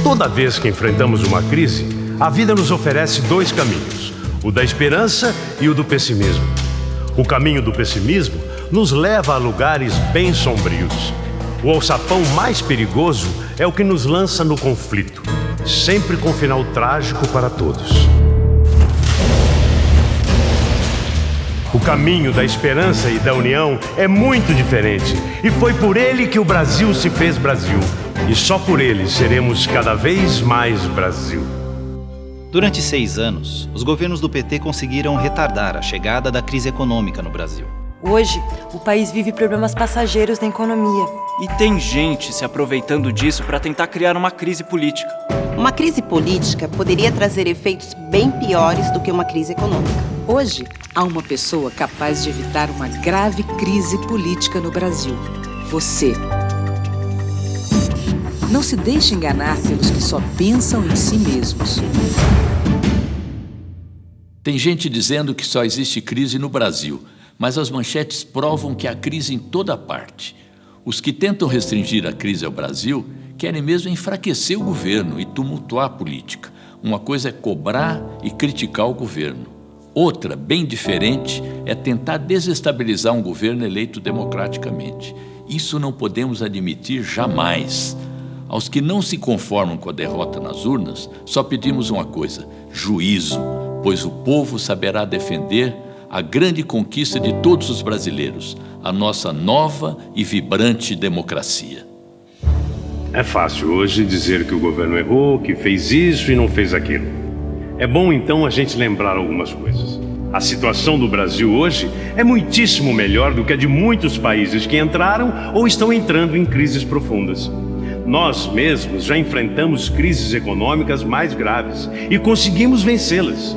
Toda vez que enfrentamos uma crise, a vida nos oferece dois caminhos, o da esperança e o do pessimismo. O caminho do pessimismo nos leva a lugares bem sombrios. O alçapão mais perigoso é o que nos lança no conflito, sempre com final trágico para todos. O caminho da esperança e da união é muito diferente, e foi por ele que o Brasil se fez Brasil. E só por ele seremos cada vez mais Brasil. Durante 6 anos, os governos do PT conseguiram retardar a chegada da crise econômica no Brasil. Hoje, o país vive problemas passageiros na economia. E tem gente se aproveitando disso para tentar criar uma crise política. Uma crise política poderia trazer efeitos bem piores do que uma crise econômica. Hoje, há uma pessoa capaz de evitar uma grave crise política no Brasil. Você. Não se deixe enganar pelos que só pensam em si mesmos. Tem gente dizendo que só existe crise no Brasil, mas as manchetes provam que há crise em toda parte. Os que tentam restringir a crise ao Brasil querem mesmo enfraquecer o governo e tumultuar a política. Uma coisa é cobrar e criticar o governo. Outra, bem diferente, é tentar desestabilizar um governo eleito democraticamente. Isso não podemos admitir jamais. Aos que não se conformam com a derrota nas urnas, só pedimos uma coisa: juízo, pois o povo saberá defender a grande conquista de todos os brasileiros, a nossa nova e vibrante democracia. É fácil hoje dizer que o governo errou, que fez isso e não fez aquilo. É bom então a gente lembrar algumas coisas. A situação do Brasil hoje é muitíssimo melhor do que a de muitos países que entraram ou estão entrando em crises profundas. Nós mesmos já enfrentamos crises econômicas mais graves e conseguimos vencê-las,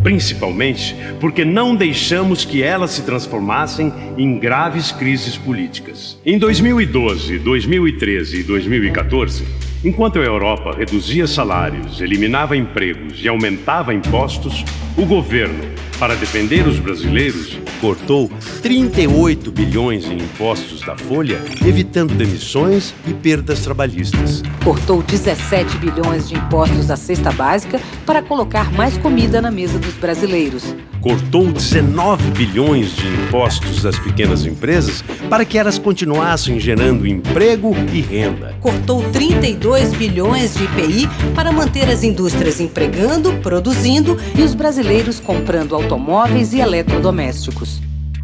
principalmente porque não deixamos que elas se transformassem em graves crises políticas. Em 2012, 2013 e 2014, enquanto a Europa reduzia salários, eliminava empregos e aumentava impostos, o governo, para defender os brasileiros, cortou 38 bilhões em impostos da folha, evitando demissões e perdas trabalhistas. Cortou 17 bilhões de impostos da cesta básica para colocar mais comida na mesa dos brasileiros. Cortou 19 bilhões de impostos das pequenas empresas para que elas continuassem gerando emprego e renda. Cortou 32 bilhões de IPI para manter as indústrias empregando, produzindo e os brasileiros comprando automóveis e eletrodomésticos.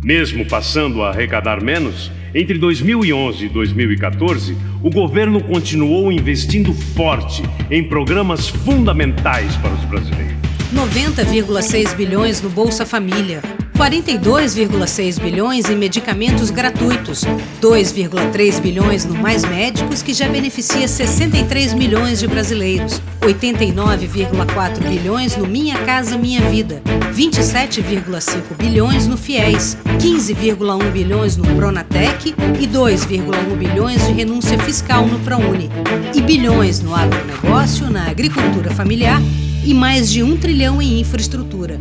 Mesmo passando a arrecadar menos, entre 2011 e 2014, o governo continuou investindo forte em programas fundamentais para os brasileiros. 90,6 bilhões no Bolsa Família, 42,6 bilhões em medicamentos gratuitos, 2,3 bilhões no Mais Médicos, que já beneficia 63 milhões de brasileiros, 89,4 bilhões no Minha Casa Minha Vida, 27,5 bilhões no FIES, 15,1 bilhões no Pronatec e 2,1 bilhões de renúncia fiscal no ProUni, e bilhões no agronegócio, na agricultura familiar e mais de 1 trilhão em infraestrutura.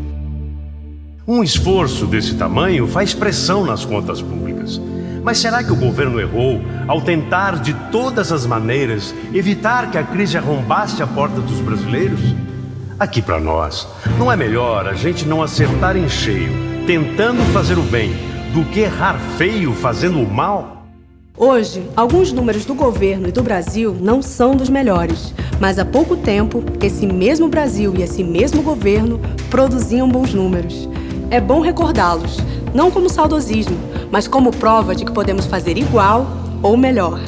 Um esforço desse tamanho faz pressão nas contas públicas. Mas será que o governo errou ao tentar de todas as maneiras evitar que a crise arrombasse a porta dos brasileiros? Aqui para nós, não é melhor a gente não acertar em cheio, tentando fazer o bem, do que errar feio fazendo o mal? Hoje, alguns números do governo e do Brasil não são dos melhores, mas há pouco tempo, esse mesmo Brasil e esse mesmo governo produziam bons números. É bom recordá-los, não como saudosismo, mas como prova de que podemos fazer igual ou melhor.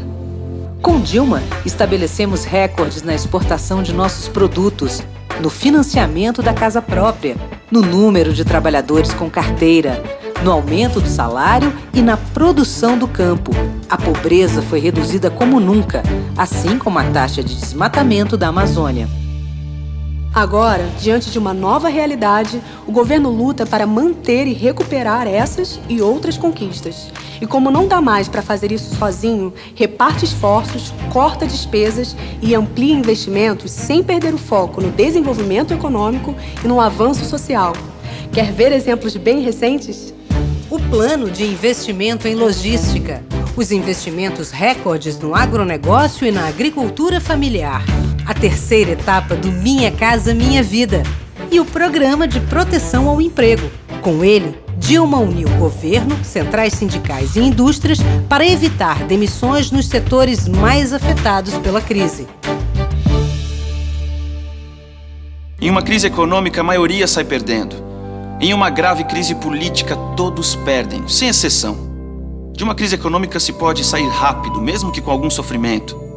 Com Dilma, estabelecemos recordes na exportação de nossos produtos, no financiamento da casa própria, no número de trabalhadores com carteira, no aumento do salário e na produção do campo. A pobreza foi reduzida como nunca, assim como a taxa de desmatamento da Amazônia. Agora, diante de uma nova realidade, o governo luta para manter e recuperar essas e outras conquistas. E como não dá mais para fazer isso sozinho, reparte esforços, corta despesas e amplia investimentos sem perder o foco no desenvolvimento econômico e no avanço social. Quer ver exemplos bem recentes? O plano de investimento em logística, os investimentos recordes no agronegócio e na agricultura familiar, a terceira etapa do Minha Casa Minha Vida e o Programa de Proteção ao Emprego. Com ele, Dilma uniu governo, centrais sindicais e indústrias para evitar demissões nos setores mais afetados pela crise. Em uma crise econômica, a maioria sai perdendo. Em uma grave crise política, todos perdem, sem exceção. De uma crise econômica se pode sair rápido, mesmo que com algum sofrimento.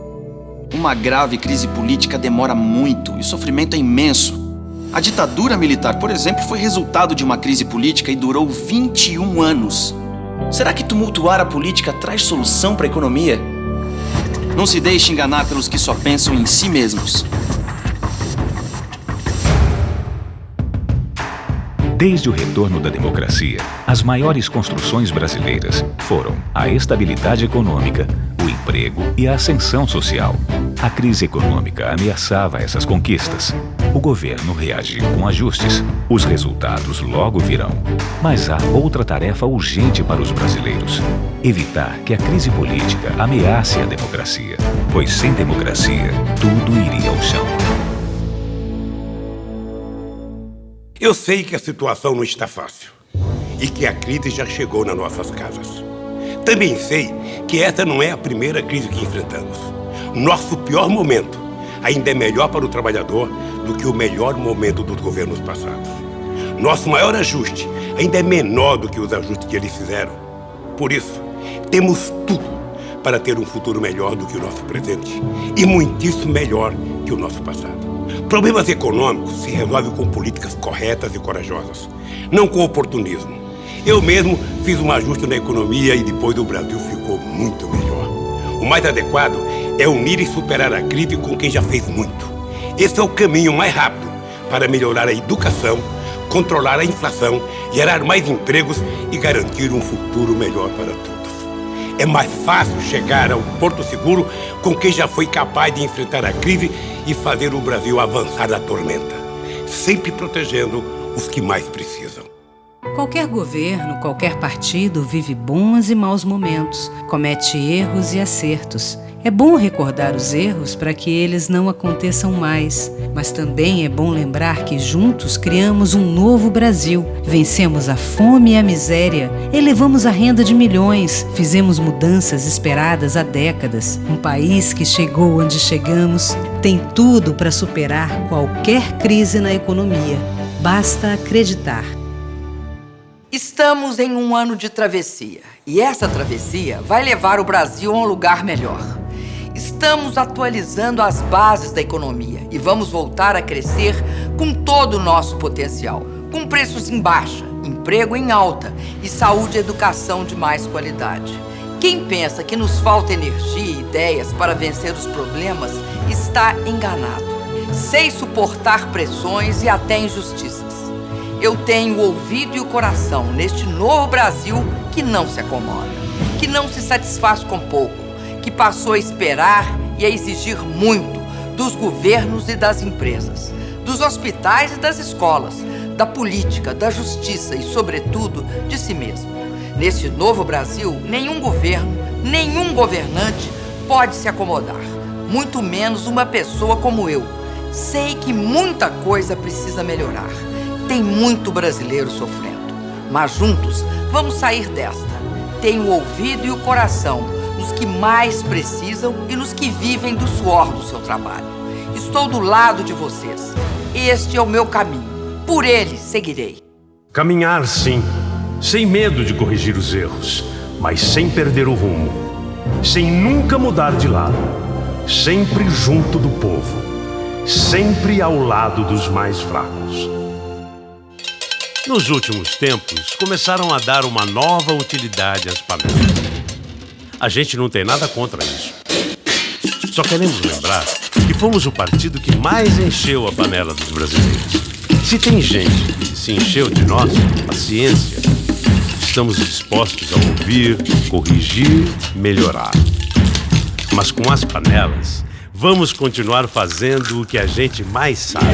Uma grave crise política demora muito e o sofrimento é imenso. A ditadura militar, por exemplo, foi resultado de uma crise política e durou 21 anos. Será que tumultuar a política traz solução para a economia? Não se deixe enganar pelos que só pensam em si mesmos. Desde o retorno da democracia, as maiores construções brasileiras foram a estabilidade econômica, o emprego e a ascensão social. A crise econômica ameaçava essas conquistas. O governo reagiu com ajustes. Os resultados logo virão. Mas há outra tarefa urgente para os brasileiros: evitar que a crise política ameace a democracia, pois sem democracia, tudo iria ao chão. Eu sei que a situação não está fácil e que a crise já chegou nas nossas casas. Também sei que essa não é a primeira crise que enfrentamos. Nosso pior momento ainda é melhor para o trabalhador do que o melhor momento dos governos passados. Nosso maior ajuste ainda é menor do que os ajustes que eles fizeram. Por isso, temos tudo para ter um futuro melhor do que o nosso presente e muitíssimo melhor que o nosso passado. Problemas econômicos se resolvem com políticas corretas e corajosas, não com oportunismo. Eu mesmo fiz um ajuste na economia e depois o Brasil ficou muito melhor. O mais adequado é unir e superar a crise com quem já fez muito. Esse é o caminho mais rápido para melhorar a educação, controlar a inflação, gerar mais empregos e garantir um futuro melhor para todos. É mais fácil chegar ao porto seguro com quem já foi capaz de enfrentar a crise e fazer o Brasil avançar da tormenta, sempre protegendo os que mais precisam. Qualquer governo, qualquer partido vive bons e maus momentos, comete erros e acertos. É bom recordar os erros para que eles não aconteçam mais, mas também é bom lembrar que juntos criamos um novo Brasil, vencemos a fome e a miséria, elevamos a renda de milhões, fizemos mudanças esperadas há décadas. Um país que chegou onde chegamos tem tudo para superar qualquer crise na economia. Basta acreditar. Estamos em um ano de travessia, e essa travessia vai levar o Brasil a um lugar melhor. Estamos atualizando as bases da economia e vamos voltar a crescer com todo o nosso potencial, com preços em baixa, emprego em alta e saúde e educação de mais qualidade. Quem pensa que nos falta energia e ideias para vencer os problemas está enganado. Sei suportar pressões e até injustiças. Eu tenho o ouvido e o coração neste novo Brasil que não se acomoda, que não se satisfaz com pouco, que passou a esperar e a exigir muito dos governos e das empresas, dos hospitais e das escolas, da política, da justiça e, sobretudo, de si mesmo. Neste novo Brasil, nenhum governo, nenhum governante pode se acomodar, muito menos uma pessoa como eu. Sei que muita coisa precisa melhorar. Tem muito brasileiro sofrendo, mas juntos vamos sair desta. Tenho o ouvido e o coração nos que mais precisam e nos que vivem do suor do seu trabalho. Estou do lado de vocês. Este é o meu caminho. Por ele seguirei. Caminhar, sim, sem medo de corrigir os erros, mas sem perder o rumo, sem nunca mudar de lado, sempre junto do povo, sempre ao lado dos mais fracos. Nos últimos tempos, começaram a dar uma nova utilidade às panelas. A gente não tem nada contra isso. Só queremos lembrar que fomos o partido que mais encheu a panela dos brasileiros. Se tem gente que se encheu de nós, paciência. Estamos dispostos a ouvir, corrigir, melhorar. Mas com as panelas, vamos continuar fazendo o que a gente mais sabe: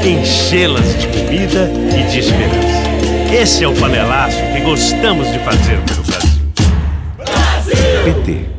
enchê-las de comida e de esperança. Esse é o panelaço que gostamos de fazer pelo Brasil. PT.